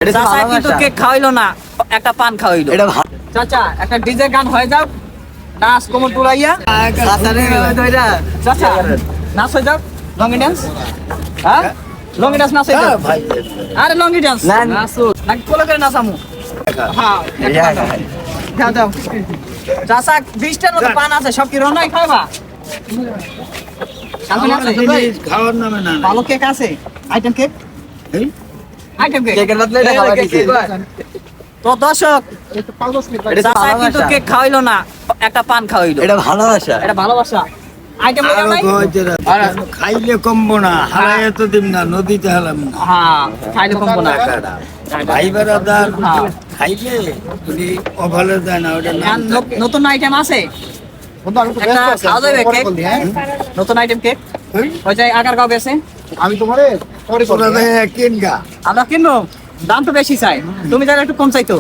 চাচা কিন্তু কেক খাওয়াইলো না, একটা পান খাওয়াইলো। চাচা একটা ডিজে গান হয়ে যাও, নাচ কোমর তুলাইয়া। চাচা নাচ হয়ে যাও, লঙ্গি ডান্স। হ্যাঁ লঙ্গি ডান্স নাচ হয়ে যাও। আরে লঙ্গি ডান্স নাচো নাকি কোলে করে নাচামু। হ্যাঁ যাও যাও। চাচা 20টার মতো পান আছে, সব কি রন্নাই খাওয়াবা? খাওয়ার নামে না ভালো কেক আছে, আইটেম কেক। আইটেম কেক তো দর্শক, চাচা কিন্তু কেক খাওয়াইলো না, একটা পান খাওয়াইলো। এটা ভালোবাসা। এটা ভালোবাসা। আইটেম লাগাও নাই? খাইলে কমবো না, হারাই তো দিম না, নদীতে হালাম না। হ্যাঁ খাইলে কমবো না। ভাই বেড়াদার হ্যাঁ। খাইলে যদি অভালে যায় না, ওটা নাম নতুন আইটেম আছে, একটা খাওয়া যাবে কেক, নতুন আইটেম কেক ওই যে আগারগাঁও বেছে। আমি তোমারে কিনগা আমরা কিনবো, দাম তো বেশি চাই, তুমি যারা একটু কম চাইতো।